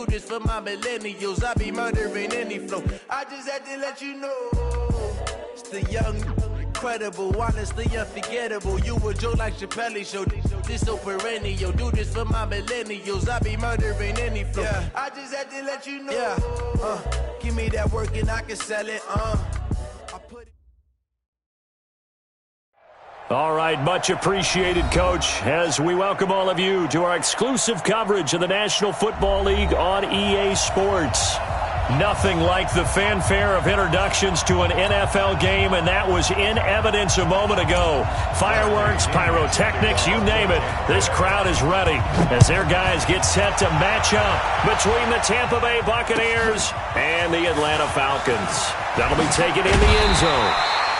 This for my millennials, I be murdering any flow. I just had to let you know, it's the young, incredible, honestly unforgettable. You a Joe like Chappelle show, this so perennial. Do this for my millennials, I be murdering any flow. Yeah. I just had to let you know, give me that work and I can sell it. I put it. All right, much appreciated, Coach, as we welcome all of you to our exclusive coverage of the National Football League on EA Sports. Nothing like the fanfare of introductions to an NFL game, and that was in evidence a moment ago. Fireworks, pyrotechnics, you name it. This crowd is ready as their guys get set to match up between the Tampa Bay Buccaneers and the Atlanta Falcons. That'll be taken in the end zone.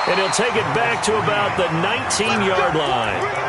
And he'll take it back to about the 19-yard line.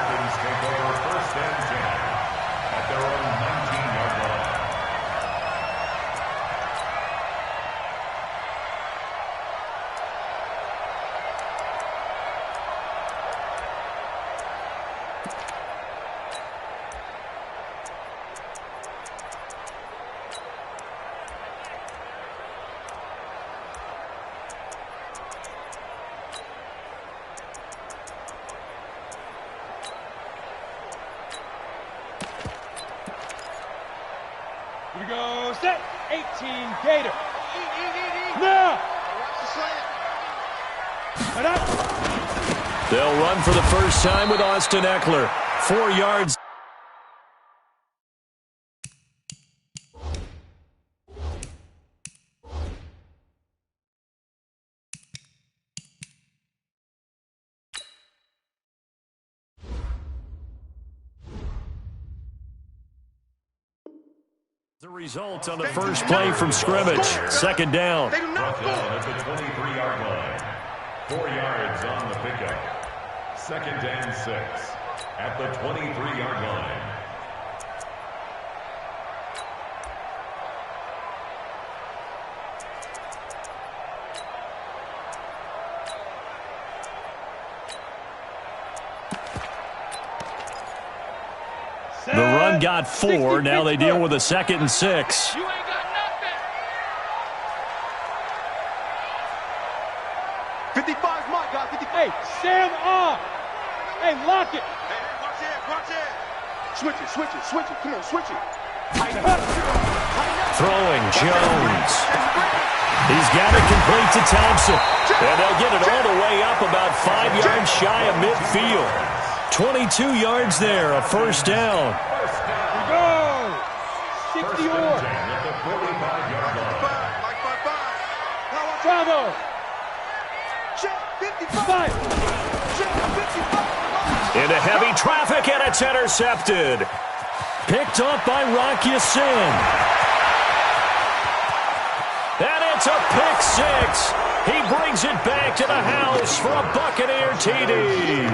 Here we go, set, 18, Gator. Now! They'll run for the first time with Austin Eckler. 4 yards. The result on the first play from scrimmage. Second down. At the 23-yard line. 4 yards on the pickup. Second and 6 at the 23-yard line. The run got 4. Now they deal with a 2nd and 6. You ain't got nothing. 55's my guy. 50. Hey, Sam off. Hey, lock it. Hey, watch it. Switch it. Come on, switch it. Throwing Jones. He's got it complete to Thompson. And they'll get it all the way up about 5 yards shy of midfield. 22 yards there, a first down. Go! 60 or. Bravo! 55! Into heavy traffic, and it's intercepted. Picked up by Rocky Sin. And it's a pick six. He brings it back to the house for a Buccaneer TD.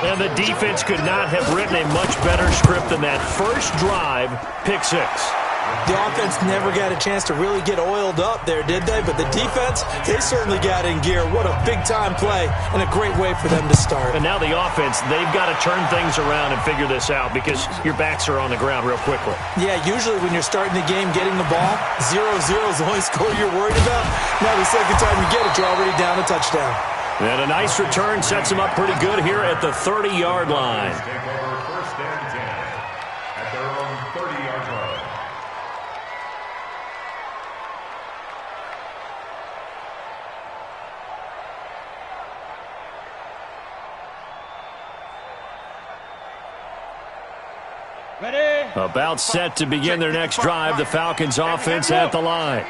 And the defense could not have written a much better script than that first drive, pick six. The offense never got a chance to really get oiled up there, did they? But the defense, they certainly got in gear. What a big-time play and a great way for them to start. And now the offense, they've got to turn things around and figure this out because your backs are on the ground real quickly. Yeah, usually when you're starting the game getting the ball, 0-0 is the only score you're worried about. Now the second time you get it, you're already down a touchdown. And a nice return sets him up pretty good here at the 30-yard line. Take over first and 10 at their own 30-yard line. Ready? About set to begin their next drive, the Falcons offense at the line.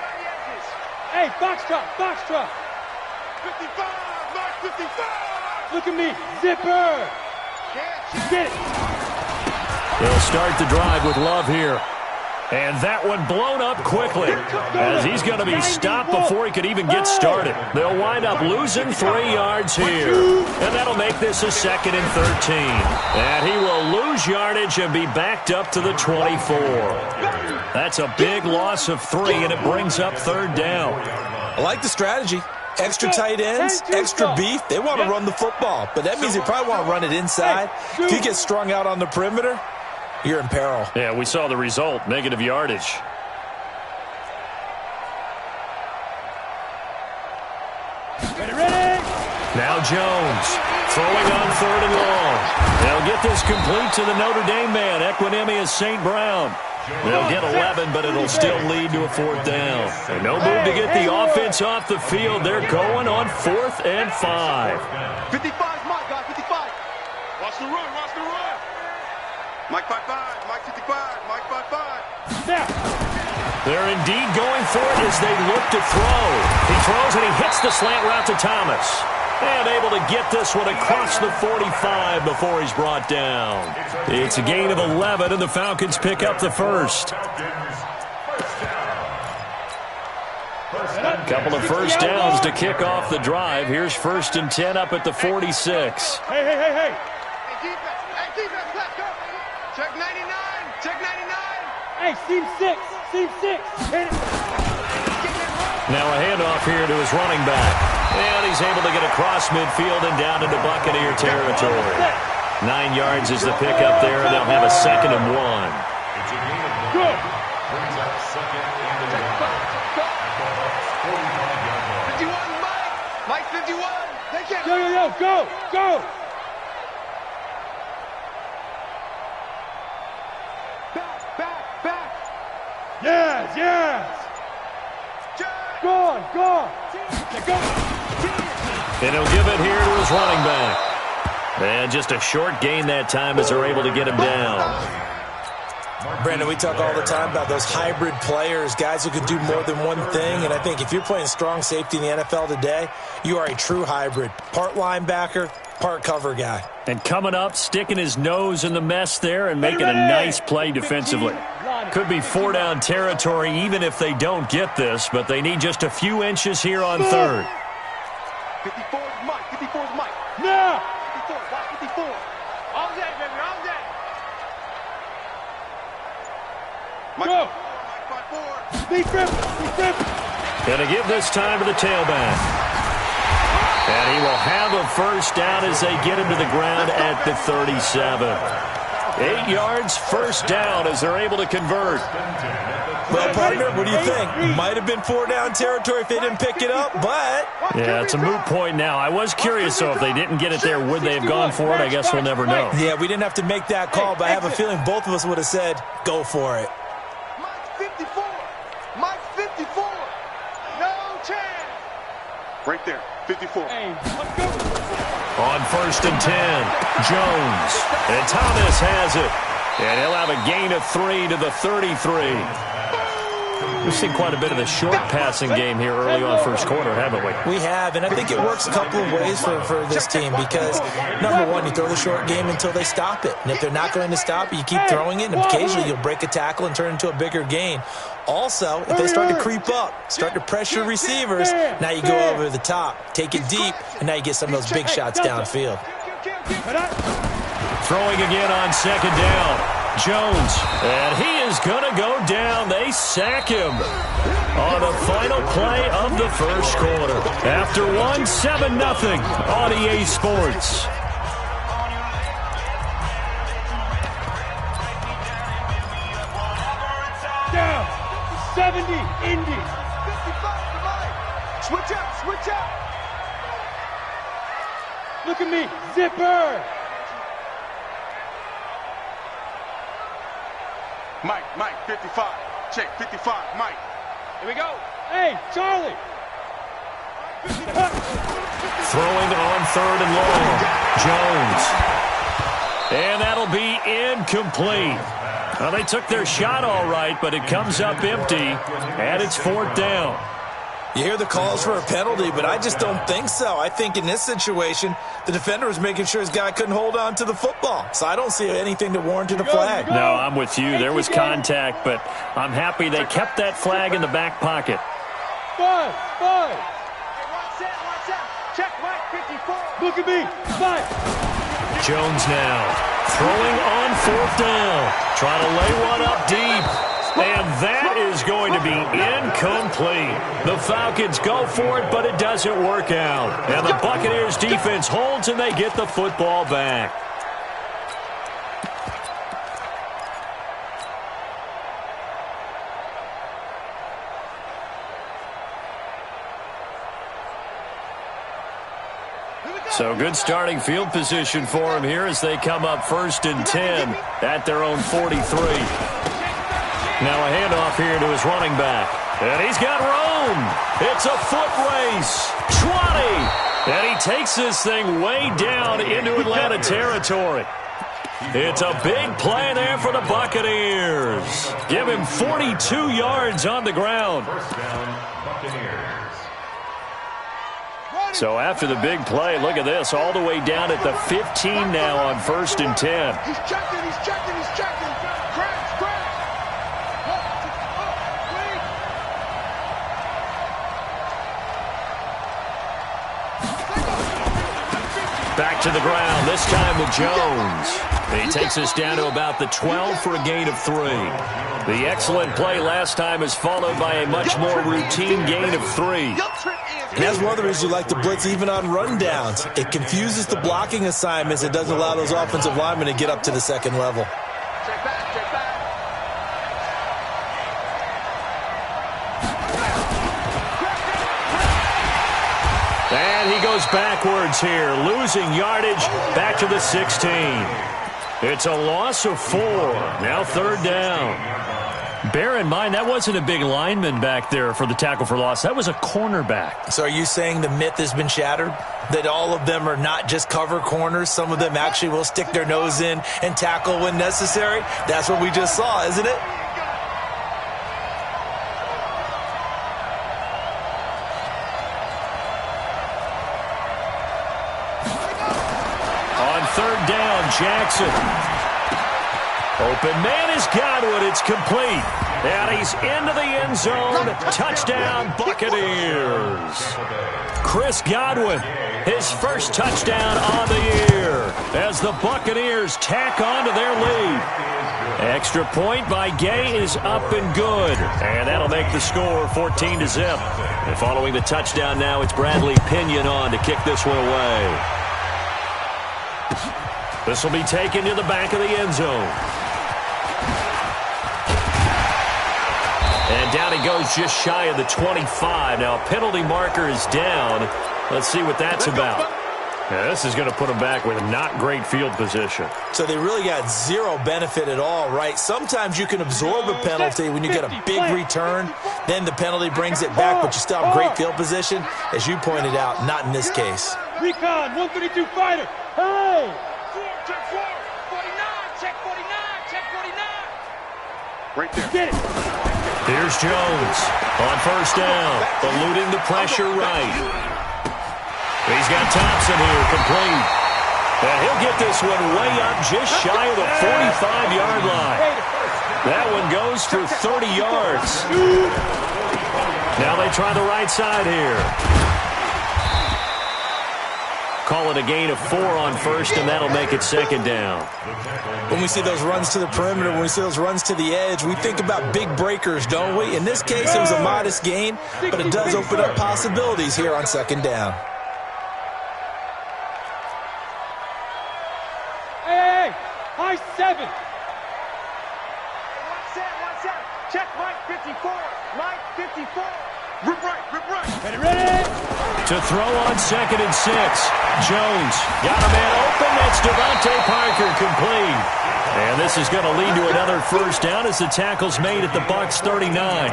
Hey, box truck. 55, Mark 55. Look at me, zipper. Get it. They'll start the drive with Love here. And that one blown up quickly as he's going to be stopped before he could even get started. They'll wind up losing 3 yards here. And that'll make this a 2nd and 13. And he will lose yardage and be backed up to the 24. That's a big loss of 3, and it brings up 3rd down. I like the strategy. Extra tight ends, extra beef. They want to run the football, but that means they probably want to run it inside. If you get strung out on the perimeter, you're in peril. Yeah, we saw the result, negative yardage. Ready? Now Jones throwing on 3rd and long. They'll get this complete to the Notre Dame man, Equinemius St. Brown. They'll get 11, but it'll still lead to a 4th down. And no move to get the offense off the field. They're going on 4th and 5. 55's Mike, guys, 55. Watch the run, watch the run. Mike 5-5, Mike 55, Mike 5-5. Now. They're indeed going for it as they look to throw. He throws and he hits the slant route to Thomas. And able to get this one across the 45 before he's brought down. It's a gain of 11, and the Falcons pick up the first. Couple of first downs to kick off the drive. Here's 1st and 10 up at the 46. Hey. Hey, defense, let's go. Check 99, check 99. Hey, seam 6. Hit it. Now a handoff here to his running back. And he's able to get across midfield and down into Buccaneer territory. 9 yards is the pickup there, and they'll have a 2nd and 1. Good. Brings up 2nd and 1. 51, Mike 51. They can't. Go. Back. Yes. Go on. And he'll give it here to his running back. And just a short gain that time as they're able to get him down. Brandon, we talk all the time about those hybrid players, guys who can do more than one thing. And I think if you're playing strong safety in the NFL today, you are a true hybrid. Part linebacker, part cover guy. And coming up, sticking his nose in the mess there and making a nice play defensively. Could be 4-down territory even if they don't get this, but they need just a few inches here on 3rd. 54's Mike. Now. 54. All day, baby, all day. Go. Mike 5-4. Be triple. Gonna give this time to the tailback. And he will have a first down as they get him to the ground at the 37. 8 yards, first down as they're able to convert. Well, partner, what do you think? Might have been 4-down territory if they didn't pick it up, but... Yeah, it's a moot point now. I was curious, though, if they didn't get it there, would they have gone for it? I guess we'll never know. Yeah, we didn't have to make that call, but I have a feeling both of us would have said, go for it. Mike 54. No chance. Right there, 54. Hey, let's go. On 1st and 10, Jones. And Thomas has it. And he'll have a gain of 3 to the 33. We've seen quite a bit of the short passing game here early on first quarter, haven't we? We have, and I think it works a couple of ways for this team because, number one, you throw the short game until they stop it. And if they're not going to stop it, you keep throwing it, and occasionally you'll break a tackle and turn it into a bigger gain. Also, if they start to creep up, start to pressure receivers, now you go over the top, take it deep, and now you get some of those big shots downfield. Throwing again on 2nd down. Jones, and he is going to go down. They sack him on the final play of the first quarter. After 7-0 on EA Sports. Down. 70, Indy. 55, switch out. Look at me, zipper. Mike, 55. Check, 55, Mike. Here we go. Hey, Charlie. Throwing on 3rd and long. Jones. And that'll be incomplete. Well, they took their shot all right, but it comes up empty, and it's 4th down. You hear the calls for a penalty, but I just don't think so. I think in this situation, the defender was making sure his guy couldn't hold on to the football. So I don't see anything that warranted a flag. No, I'm with you. There was contact, but I'm happy they kept that flag in the back pocket. 5. Hey, watch that. Check, Mike, 54. Look at me, 5. Jones now throwing on 4th down. Trying to lay one up deep. And that is going to be incomplete. The Falcons go for it, but it doesn't work out. And the Buccaneers defense holds, and they get the football back. So good starting field position for him here as they come up 1st and 10 at their own 43. Now a handoff here to his running back. And he's got room. It's a foot race. 20. And he takes this thing way down into Atlanta territory. It's a big play there for the Buccaneers. Give him 42 yards on the ground. First down, Buccaneers. So after the big play, look at this, all the way down at the 15 now on 1st and 10. He's checking. Crash. Wait. Back to the ground, this time with Jones. He takes us down to about the 12 for a gain of 3. The excellent play last time is followed by a much more routine gain of 3. And that's one of the reasons you like to blitz even on rundowns. It confuses the blocking assignments. It doesn't allow those offensive linemen to get up to the second level. Check back. And he goes backwards here, losing yardage back to the 16. It's a loss of 4. Now 3rd down. Bear in mind, that wasn't a big lineman back there for the tackle for loss. That was a cornerback. So are you saying the myth has been shattered? That all of them are not just cover corners? Some of them actually will stick their nose in and tackle when necessary? That's what we just saw, isn't it? On 3rd down, Jackson. Open man is Godwin. It's complete. And he's into the end zone. Touchdown, Buccaneers. Chris Godwin, his first touchdown on the year as the Buccaneers tack on to their lead. Extra point by Gay is up and good. And that'll make the score 14-0. And following the touchdown now, it's Bradley Pinion on to kick this one away. This will be taken to the back of the end zone. And down he goes just shy of the 25. Now a penalty marker is down. Let's see what that's about. Now, this is going to put them back with not great field position. So they really got zero benefit at all, right? Sometimes you can absorb a penalty when you get a big return. Then the penalty brings it back, but you still have great field position. As you pointed out, not in this case. Recon, 132 fighter. Hey! Check 49. Check 49. Right there. Get it. Here's Jones on 1st down, eluding the pressure right. He's got Thompson here, complete. And he'll get this one way up just shy of the 45-yard line. That one goes for 30 yards. Now they try the right side here. Call it a gain of 4 on 1st, and that'll make it 2nd down. When we see those runs to the perimeter, when we see those runs to the edge, we think about big breakers, don't we? In this case, it was a modest gain, but it does open up possibilities here on 2nd down. Hey! High 7. One set. Check Mike 54. Mike 54. Rip right. Ready? To throw on 2nd and 6. Jones got a man open. That's Devontae Parker, complete. And this is going to lead to another 1st down as the tackle's made at the Bucs 39.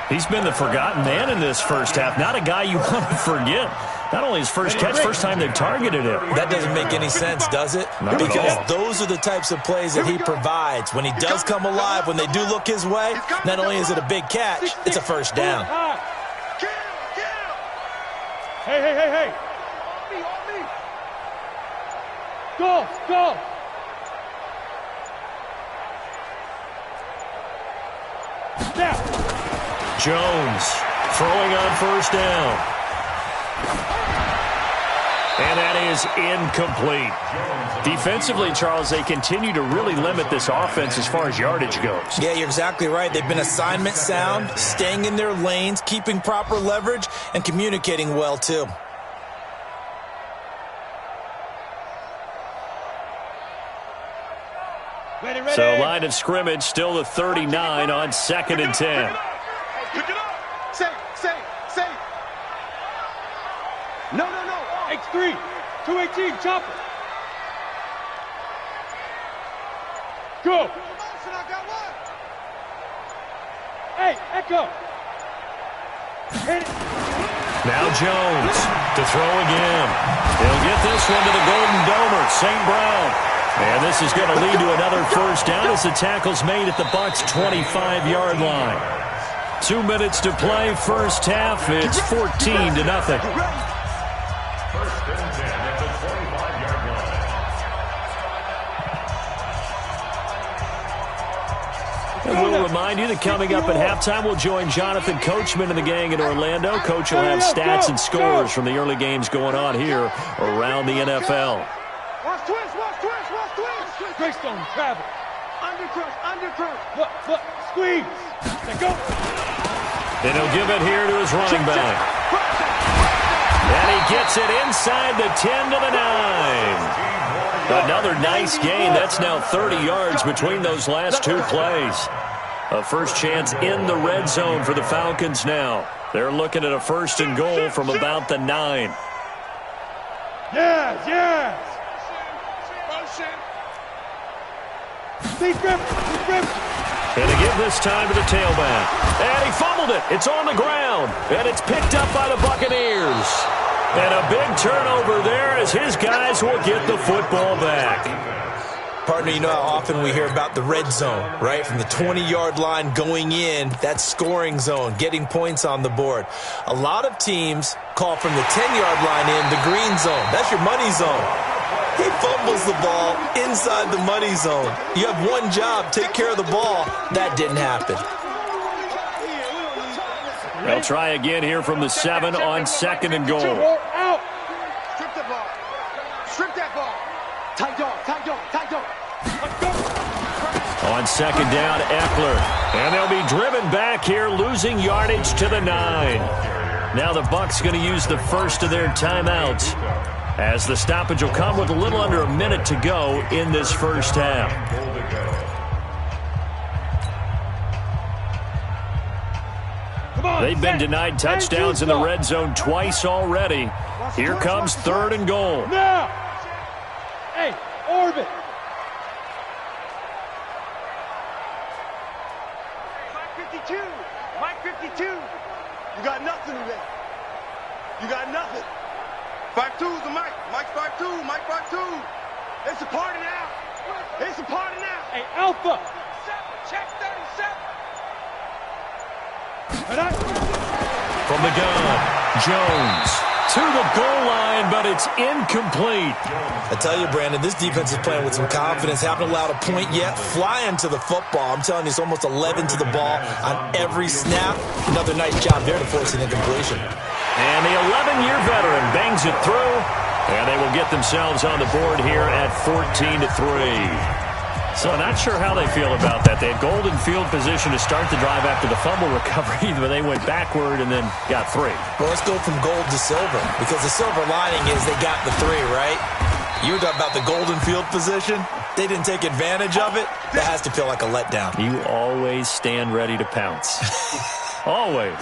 He's been the forgotten man in this first half. Not a guy you want to forget. Not only his first catch, first time they've targeted him. That doesn't make any sense, does it? Not because at all. those are the types of plays that he provides. When he does come alive, when they do look his way, not only is it a big catch, it's a 1st down. Kill. Hey. On me. Go. Snap. Jones throwing on 1st down. And that is incomplete. Defensively, Charles, they continue to really limit this offense as far as yardage goes. Yeah, you're exactly right. They've been assignment sound, staying in their lanes, keeping proper leverage, and communicating well, too. Ready. So line of scrimmage still the 39 on 2nd and 10. Pick it up. Say. No. X3. 218, chopper. Go. Hey, Echo. Hit it. Now Jones to throw again. He'll get this one to the Golden Domer, St. Brown. And this is going to lead to another first down as the tackle's made at the Bucs' 25-yard line. 2 minutes to play, first half. It's 14-0. First and 10 at the 25-yard line. And we'll remind you that coming up at halftime, we'll join Jonathan Coachman and the gang in Orlando. Coach will have stats and scores from the early games going on here around the NFL. Watch twist, watch twist, watch twist. Greystone, travel. Undercross. Look, squeeze. Then go. And he'll give it here to his running back. And he gets it inside the 10 to the 9. Another nice gain. That's now 30 yards between those last two plays. A first chance in the red zone for the Falcons now. They're looking at a first and goal from about the 9. Yes. And to give this time to the tailback. And he fumbled it. It's on the ground. And it's picked up by the Buccaneers. And a big turnover there as his guys will get the football back. Partner, you know how often we hear about the red zone, right? From the 20-yard line going in, that scoring zone, getting points on the board. A lot of teams call from the 10-yard line in the green zone. That's your money zone. He fumbles the ball inside the money zone. You have one job, take care of the ball. That didn't happen. They'll try again here from the 7 on second and goal. Out. Strip the ball. Strip that ball. Tight dog. On second down, Eckler. And they'll be driven back here, losing yardage to the 9. Now the Bucs going to use the first of their timeouts, as the stoppage will come with a little under a minute to go in this first half. They've been denied touchdowns in the red zone twice already. Here comes third and goal. Now. Hey, orbit. Mike 52. You got nothing today. You got nothing. 5-2's the Mike. Mike 5-2. Mike 5-2. It's a party now. It's a party now. Hey, Alpha. Check 37. From the gun, Jones to the goal line, but it's incomplete. I tell you, Brandon, this defense is playing with some confidence. Haven't allowed a point yet. Flying to the football. I'm telling you, it's almost 11 to the ball on every snap. Another nice job there to force an incompletion. And the 11-year veteran bangs it through, and they will get themselves on the board here at 14-3. So not sure how they feel about that. They had golden field position to start the drive after the fumble recovery, but they went backward and then got 3. Well, let's go from gold to silver, because the silver lining is they got the 3, right? You were talking about the golden field position. They didn't take advantage of it. That has to feel like a letdown. You always stand ready to pounce. Always.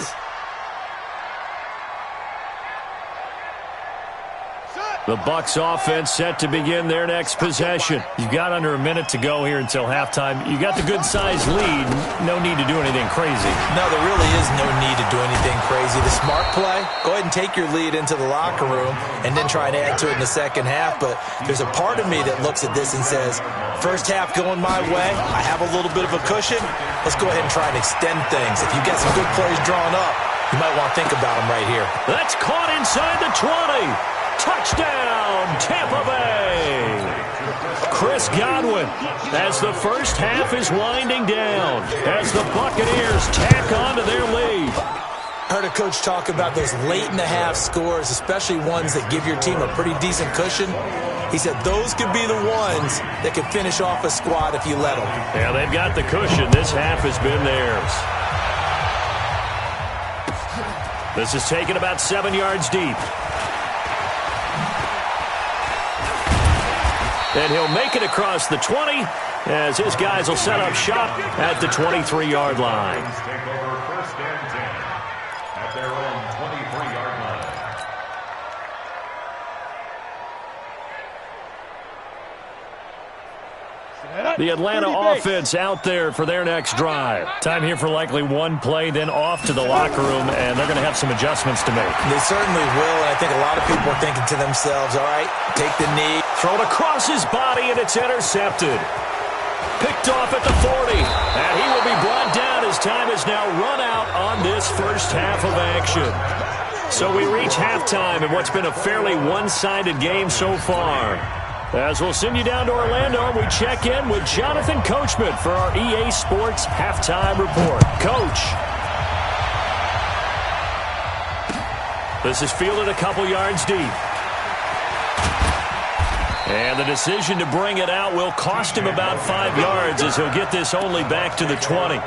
The Bucs offense set to begin their next possession. You've got under a minute to go here until halftime. You got the good-sized lead. No need to do anything crazy. No, there really is no need to do anything crazy. The smart play, go ahead and take your lead into the locker room and then try and add to it in the second half. But there's a part of me that looks at this and says, first half going my way, I have a little bit of a cushion. Let's go ahead and try and extend things. If you get some good plays drawn up, you might want to think about them right here. That's caught inside the 20. Touchdown, Tampa Bay! Chris Godwin, as the first half is winding down, as the Buccaneers tack on to their lead. I heard a coach talk about those late-in-the-half scores, especially ones that give your team a pretty decent cushion. He said those could be the ones that could finish off a squad if you let them. Yeah, they've got the cushion. This half has been theirs. This is taken about 7 yards deep. And he'll make it across the 20 as his guys will set up shop at the 23-yard line. Take over first and 10 at their own 23-yard line. The Atlanta offense out there for their next drive. Time here for likely one play, then off to the locker room, and they're going to have some adjustments to make. They certainly will, and I think a lot of people are thinking to themselves, all right, take the knee. Thrown across his body, and it's intercepted. Picked off at the 40, and he will be brought down as time has now run out on this first half of action. So we reach halftime in what's been a fairly one-sided game so far. As we'll send you down to Orlando, we check in with Jonathan Coachman for our EA Sports Halftime Report. Coach. This is fielded a couple yards deep. And the decision to bring it out will cost him about 5 yards as he'll get this only back to the 20.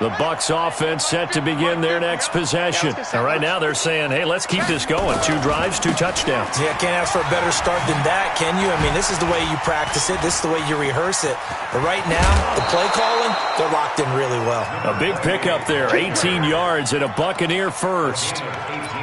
The Bucs offense set to begin their next possession. And right now they're saying, hey, let's keep this going. 2 drives, 2 touchdowns. Yeah, can't ask for a better start than that, can you? I mean, this is the way you practice it. This is the way you rehearse it. But right now, the play calling, they're locked in really well. A big pickup there, 18 yards and a Buccaneer first.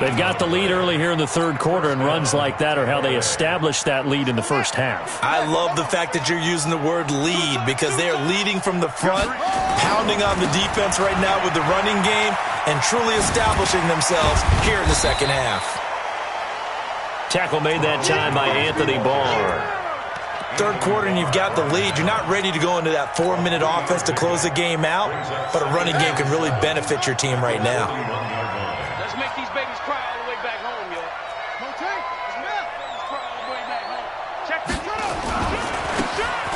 They've got the lead early here in the third quarter, and runs like that are how they established that lead in the first half. I love the fact that you're using the word lead because they are leading from the front, pounding on the defense right now with the running game, and truly establishing themselves here in the second half. Tackle made that time by Anthony Barr. Third quarter and you've got the lead. You're not ready to go into that 4-minute offense to close the game out, but a running game can really benefit your team right now. Let's make these babies cry all the way back home, yo. Babies cry all the way back home. Check this out.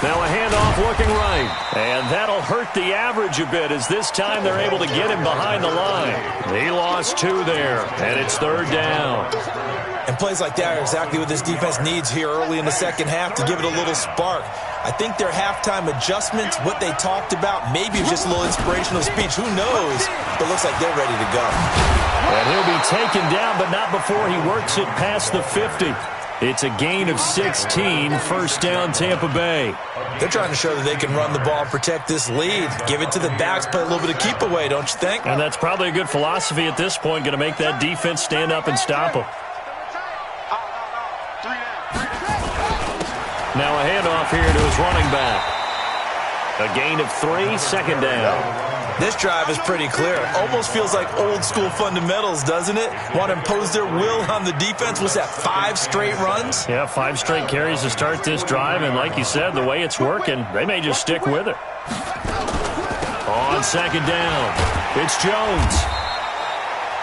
Now a handoff looking right. And that'll hurt the average a bit as this time they're able to get him behind the line. He lost 2 there, and it's third down. And plays like that are exactly what this defense needs here early in the second half to give it a little spark. I think their halftime adjustments, what they talked about, maybe it was just a little inspirational speech. Who knows? But it looks like they're ready to go. And he'll be taken down, but not before he works it past the 50. It's a gain of 16, first down Tampa Bay. They're trying to show that they can run the ball and protect this lead. Give it to the backs, play a little bit of keep away, don't you think? And that's probably a good philosophy at this point, going to make that defense stand up and stop them. Now a handoff here to his running back. A gain of 3, second down. This drive is pretty clear. Almost feels like old school fundamentals, doesn't it? Want to impose their will on the defense. Was that 5 straight runs? Yeah, 5 straight carries to start this drive. And like you said, the way it's working, they may just stick with it. On second down, it's Jones.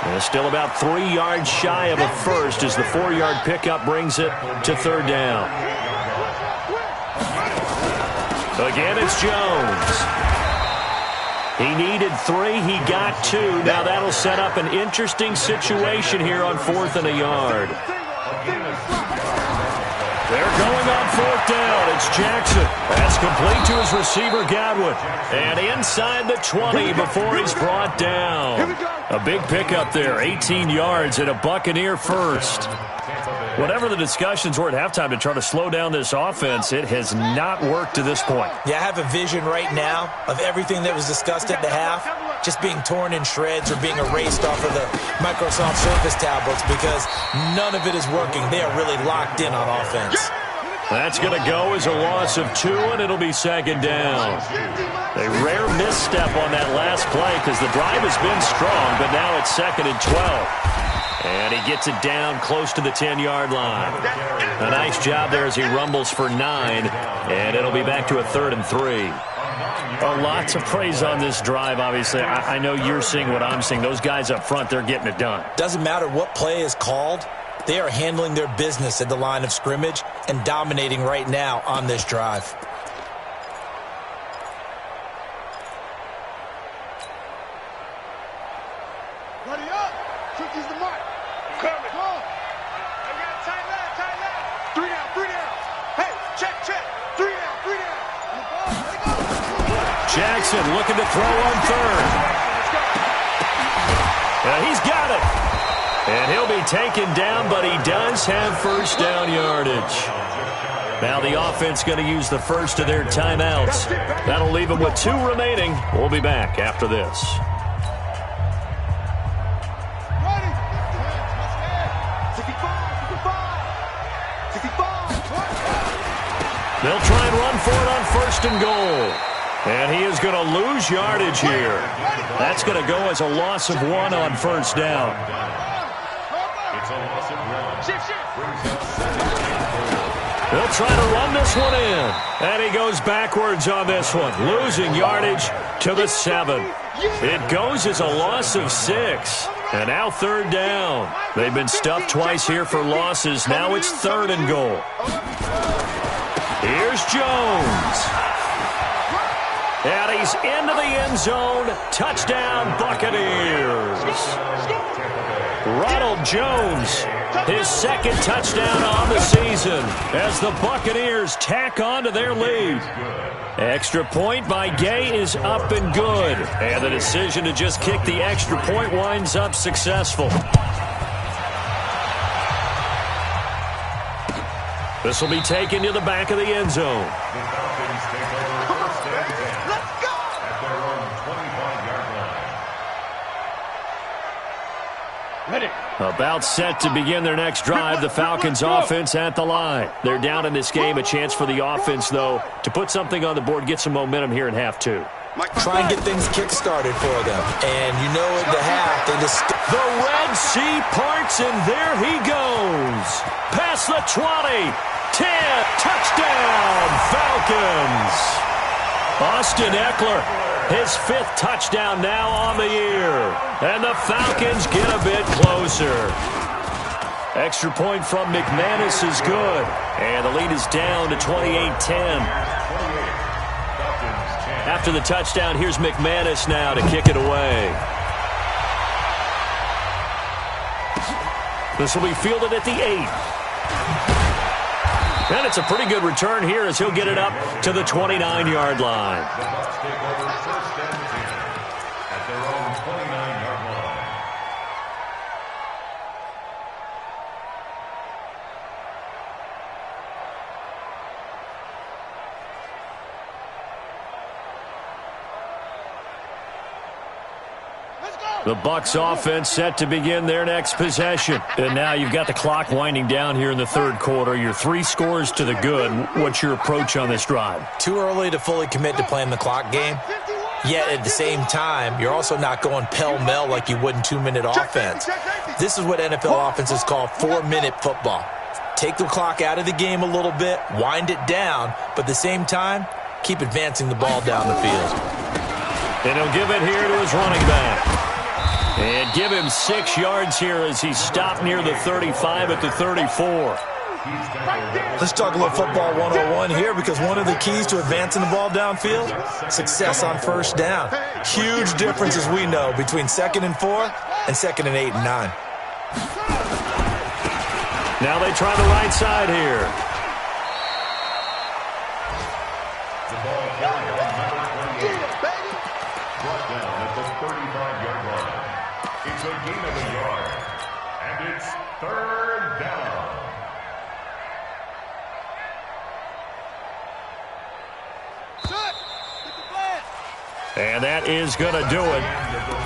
And still about 3 yards shy of a first as the 4-yard pickup brings it to third down. Again, it's Jones. He needed 3. He got 2. Now that'll set up an interesting situation here on 4th and a yard. They're going on 4th down. It's Jackson. That's complete to his receiver, Godwin. And inside the 20 before he's brought down. A big pickup there, 18 yards and a Buccaneer first. Whatever the discussions were at halftime to try to slow down this offense, it has not worked to this point. Yeah, I have a vision right now of everything that was discussed at the half just being torn in shreds or being erased off of the Microsoft Surface tablets because none of it is working. They are really locked in on offense. That's going to go as a loss of 2, and it'll be second down. A rare misstep on that last play because the drive has been strong, but now it's 2nd and 12. And he gets it down close to the 10-yard line. A nice job there as he rumbles for 9, and it'll be back to a 3rd and 3. Lots of praise on this drive, obviously. I know you're seeing what I'm seeing. Those guys up front, they're getting it done. Doesn't matter what play is called. They are handling their business at the line of scrimmage and dominating right now on this drive. Ready up. Cookies the mark. Coming. Go. I got tight left. 3 down. Hey, check. 3 down. Jackson looking to throw on 3rd. He's got it. And he'll be taken down, but he does have first down yardage. Now the offense going to use the first of their timeouts. That'll leave them with 2 remaining. We'll be back after this. They'll try and run for it on 1st and goal. And he is going to lose yardage here. That's going to go as a loss of 1 on 1st down. It's a loss of 1. They'll try to run this one in. And he goes backwards on this one, losing yardage to the 7. It goes as a loss of 6. And now 3rd down. They've been stuffed twice here for losses. Now it's 3rd and goal. Here's Jones. And he's into the end zone. Touchdown, Buccaneers. Ronald Jones, his 2nd touchdown on the season as the Buccaneers tack on to their lead. Extra point by Gay is up and good. And the decision to just kick the extra point winds up successful. This will be taken to the back of the end zone. The Falcons take over 1st and 10. Let's go! At their own 25-yard line. Ready. About set to begin their next drive, the Falcons offense at the line. They're down in this game. A chance for the offense, though, to put something on the board, get some momentum here in half 2. Try and get things kick-started for them. And you know at the half, they just... The Red Sea parts, and there he goes. Past the 20. 10. Touchdown, Falcons. Austin Eckler, his 5th touchdown now on the year. And the Falcons get a bit closer. Extra point from McManus is good. And the lead is down to 28-10. After the touchdown, here's McManus now to kick it away. This will be fielded at the 8. And it's a pretty good return here as he'll get it up to the 29-yard line. The Bucs take over 1st and 10 at their own 29-yard line. The Bucs offense set to begin their next possession. And now you've got the clock winding down here in the 3rd quarter. You're 3 scores to the good. What's your approach on this drive? Too early to fully commit to playing the clock game. Yet at the same time, you're also not going pell-mell like you would in 2-minute offense. This is what NFL offenses call 4-minute football. Take the clock out of the game a little bit, wind it down, but at the same time, keep advancing the ball down the field. And he'll give it here to his running back. And give him 6 yards here as he's stopped near the 35 at the 34. Let's talk a little football 101 here, because one of the keys to advancing the ball downfield, success on 1st down. Huge difference, as we know, between 2nd and 4 and 2nd and 8 and 9. Now they try the right side here. The ball carried on number 28. Brought down at the 35-yard line. It's a gain of a yard. And it's 3rd down. And that is going to do it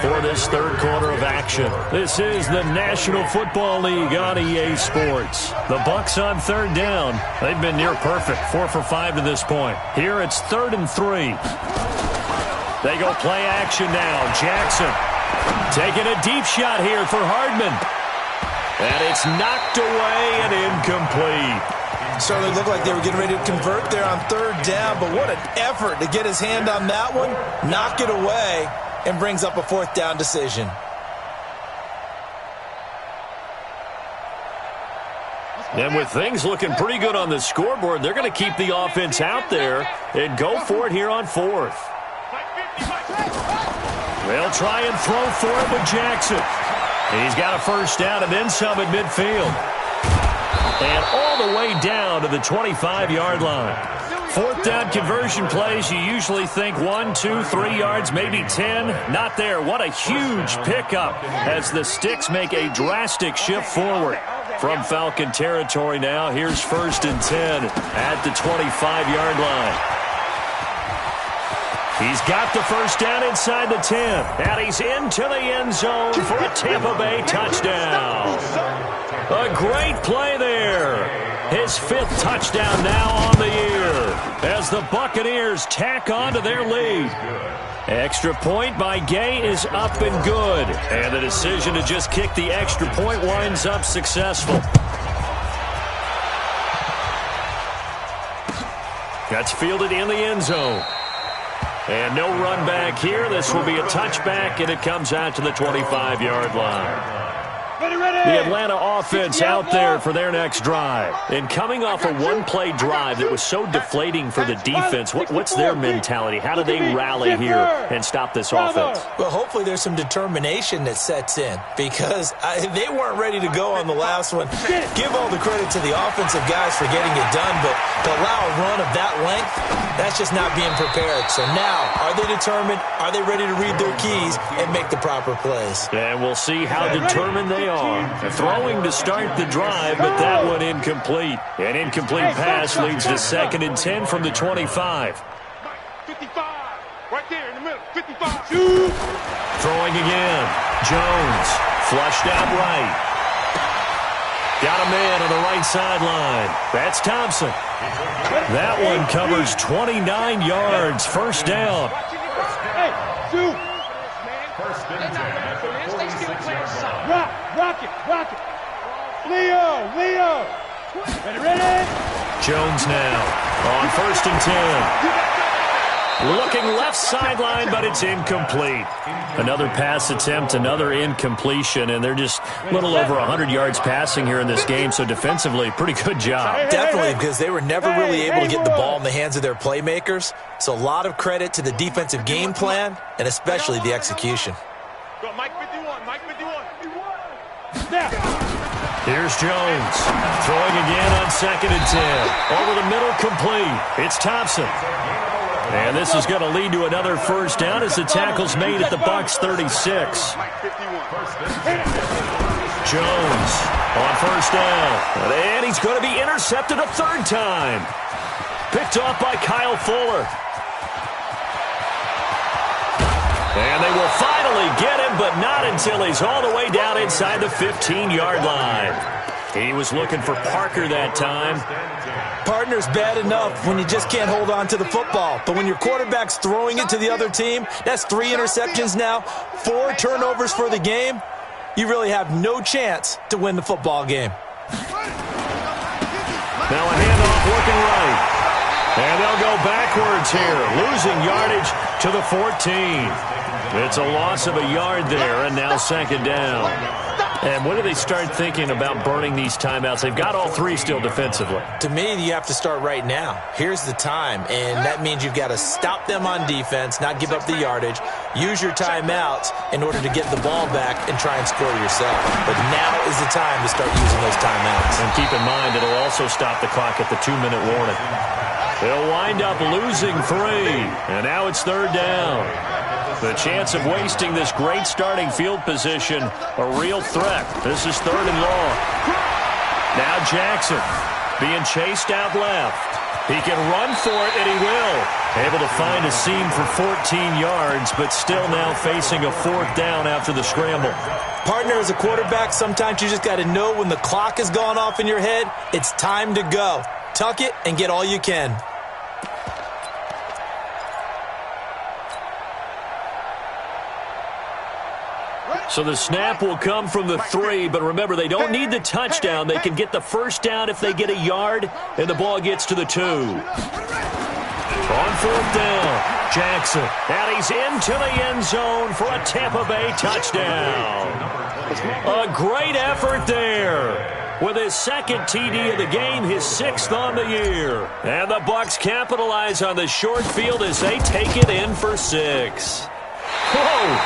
for this 3rd quarter of action. This is the National Football League on EA Sports. The Bucs on 3rd down. They've been near perfect, 4 for 5 to this point. Here it's 3rd and 3. They go play action now. Jackson taking a deep shot here for Hardman. And it's knocked away and incomplete. Certainly looked like they were getting ready to convert there on 3rd down, but what an effort to get his hand on that one, knock it away, and brings up a 4th down decision. And with things looking pretty good on the scoreboard, they're going to keep the offense out there and go for it here on 4th. They'll try and throw for it with Jackson. He's got a 1st down and then some at midfield. And all the way down to the 25-yard line. 4th down conversion plays, you usually think 1, 2, 3 yards, maybe 10. Not there. What a huge pickup as the Sticks make a drastic shift forward. From Falcon territory now, here's 1st and 10 at the 25-yard line. He's got the 1st down inside the 10. And he's into the end zone for a Tampa Bay touchdown. A great play there. His 5th touchdown now on the year as the Buccaneers tack on to their lead. Extra point by Gay is up and good. And the decision to just kick the extra point winds up successful. That's fielded in the end zone. And no run back here. This will be a touchback, and it comes out to the 25-yard line. The Atlanta offense out there for their next drive. And coming off a one-play drive that was so deflating for the defense, what's their mentality? How do they rally here and stop this offense? Well, hopefully there's some determination that sets in because they weren't ready to go on the last one. Give all the credit to the offensive guys for getting it done, but to allow a run of that length, that's just not being prepared. So now, are they determined? Are they ready to read their keys and make the proper plays? And we'll see how determined they are. Throwing to start the drive, but that one incomplete. An incomplete pass leads to 2nd and 10 from the 25. 55, right there in the middle, 55. Throwing again. Jones, flushed out right. Got a man on the right sideline. That's Thompson. That one covers 29 yards. First down. Hey, shoot. First and 10 at the 46-yard line. Rock it. Leo. Ready? Jones now on 1st and 10. Looking left sideline, but it's incomplete. Another pass attempt, another incompletion, and they're just a little over 100 yards passing here in this game, so defensively, pretty good job. Definitely, because they were never really able to get the ball in the hands of their playmakers. So a lot of credit to the defensive game plan, and especially the execution. Go, Mike 51. Here's Jones. Throwing again on 2nd and 10. Over the middle, complete. It's Thompson. And this is going to lead to another first down as the tackle's made at the Bucs 36. Jones on 1st down. And he's going to be intercepted a 3rd time. Picked off by Kyle Fuller. And they will finally get him, but not until he's all the way down inside the 15-yard line. He was looking for Parker that time. Partner's bad enough when you just can't hold on to the football. But when your quarterback's throwing it to the other team, that's 3 interceptions now, 4 turnovers for the game. You really have no chance to win the football game. Now a handoff looking right. And they'll go backwards here, losing yardage to the 14. It's a loss of a yard there, and now 2nd down. And when do they start thinking about burning these timeouts? They've got all 3 still defensively. To me, you have to start right now. Here's the time, and that means you've got to stop them on defense, not give up the yardage, use your timeouts in order to get the ball back and try and score yourself. But now is the time to start using those timeouts. And keep in mind, it'll also stop the clock at the 2-minute warning. They'll wind up losing 3, and now it's 3rd down. The chance of wasting this great starting field position, a real threat. This is 3rd and long. Now Jackson being chased out left. He can run for it, and he will. Able to find a seam for 14 yards, but still now facing a 4th down after the scramble. Partner, as a quarterback, sometimes you just got to know when the clock has gone off in your head, it's time to go. Tuck it and get all you can. So the snap will come from the 3, but remember, they don't need the touchdown. They can get the first down if they get a yard, and the ball gets to the 2. On 4th down, Jackson. And he's into the end zone for a Tampa Bay touchdown. A great effort there. With his 2nd TD of the game, his 6th on the year. And the Bucs capitalize on the short field as they take it in for 6. Whoa!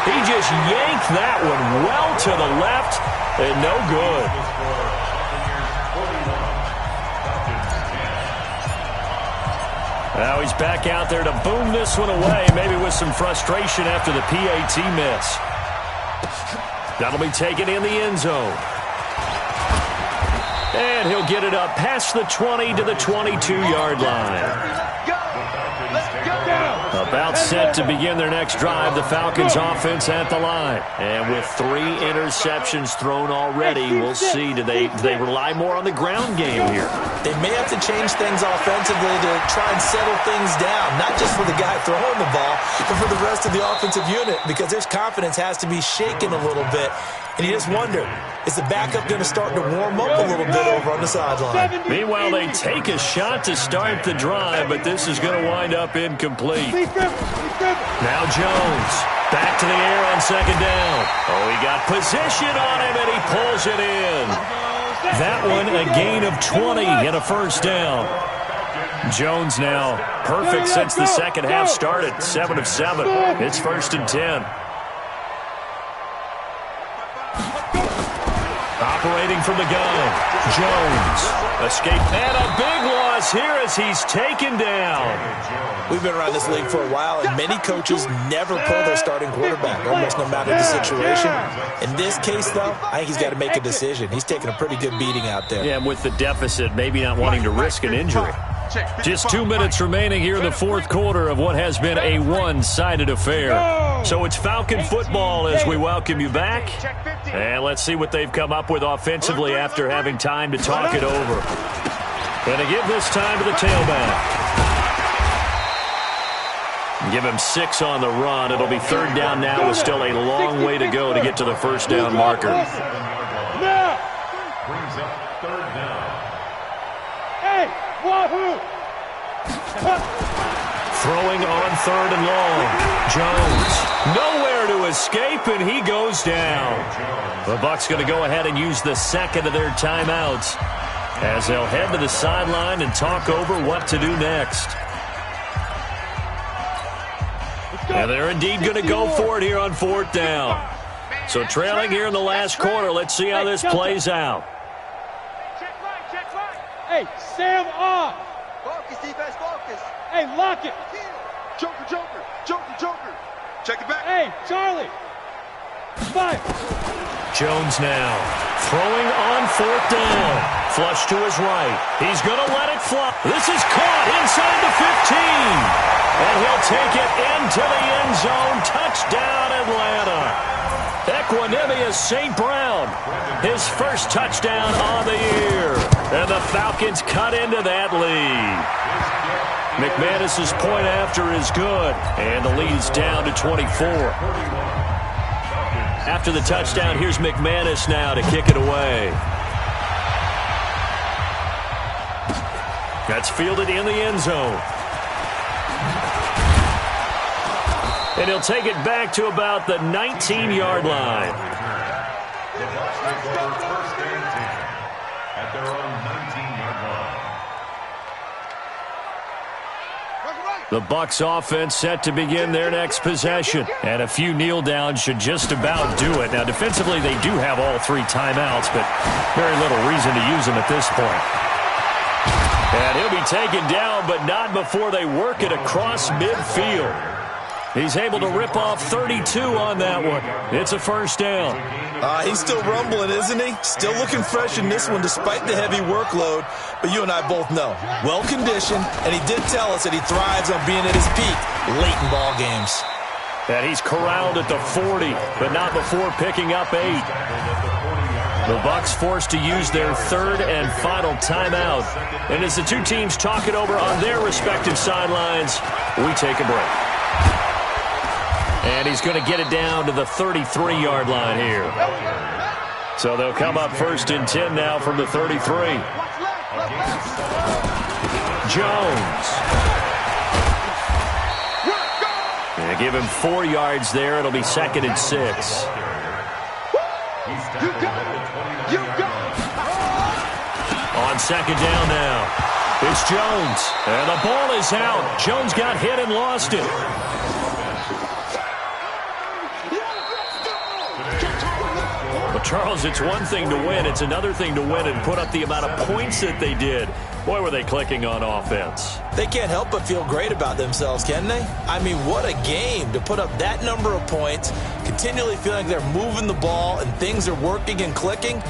He just yanked that one well to the left, and no good. Now he's back out there to boom this one away, maybe with some frustration after the PAT miss. That'll be taken in the end zone. And he'll get it up past the 20 to the 22-yard line. About timeout set to begin their next drive. The Falcons offense at the line. And with 3 interceptions thrown already, we'll see. Do they rely more on the ground game here? They may have to change things offensively to try and settle things down, not just for the guy throwing the ball, but for the rest of the offensive unit, because their confidence has to be shaken a little bit. And you just wonder, is the backup going to start to warm up a little bit over on the sideline? Meanwhile, they take a shot to start the drive, but this is going to wind up incomplete. Now Jones, back to the air on second down. Oh, he got position on him, and he pulls it in. That one, a gain of 20 and a first down. Jones now perfect since the second half started, 7 of 7. It's 1st and 10. Operating from the gun, Jones. Escape, and a big loss here as he's taken down. We've been around this league for a while, and many coaches never pull their starting quarterback, almost no matter the situation. In this case, though, I think he's got to make a decision. He's taking a pretty good beating out there. Yeah, and with the deficit, maybe not wanting to risk an injury. Just 2 minutes remaining here in the fourth quarter of what has been a one-sided affair. So it's Falcon football as we welcome you back. And let's see what they've come up with offensively after having time to talk it over. And to give this time to the tailback. Give him 6 on the run. It'll be 3rd down now with still a long way to go to get to the first down marker. Brings up 3rd down. Hey, wahoo! Throwing on 3rd and long. Jones, nowhere to escape, and he goes down. The Bucs going to go ahead and use the second of their timeouts as they'll head to the sideline and talk over what to do next. And they're indeed going to go for it here on 4th down. So trailing here in the last quarter, let's see how this plays out. Check right. Hey, Sam off. Focus, defense, focus. Hey, lock it. Joker. Check it back. Hey, Charlie. Fire. Jones now throwing on 4th down. Flush to his right. He's going to let it fly. This is caught inside the 15. And he'll take it into the end zone. Touchdown, Atlanta. Equanimous St. Brown, his first touchdown on the year. And the Falcons cut into that lead. McManus's point after is good. And the lead is down to 24. After the touchdown, here's McManus now to kick it away. That's fielded in the end zone. And he'll take it back to about the 19-yard line. The Bucs take over 1st and 10 at their own 19-yard line. The Bucs offense set to begin their next possession. And a few kneel downs should just about do it. Now, defensively, they do have all 3 timeouts, but very little reason to use them at this point. And he'll be taken down, but not before they work it across midfield. He's able to rip off 32 on that one. It's a first down. He's still rumbling, isn't he? Still looking fresh in this one despite the heavy workload. But you and I both know, well-conditioned, and he did tell us that he thrives on being at his peak late in ball games. And he's corralled at the 40, but not before picking up 8. The Bucs forced to use their 3rd and final timeout. And as the two teams talk it over on their respective sidelines, we take a break. And he's going to get it down to the 33-yard line here. So they'll come up 1st and 10 now from the 33. Jones. And give him 4 yards there. It'll be 2nd and 6. On 2nd down now. It's Jones. And the ball is out. Jones got hit and lost it. Charles, it's one thing to win. It's another thing to win and put up the amount of points that they did. Boy, were they clicking on offense. They can't help but feel great about themselves, can they? I mean, what a game to put up that number of points, continually feeling like they're moving the ball and things are working and clicking.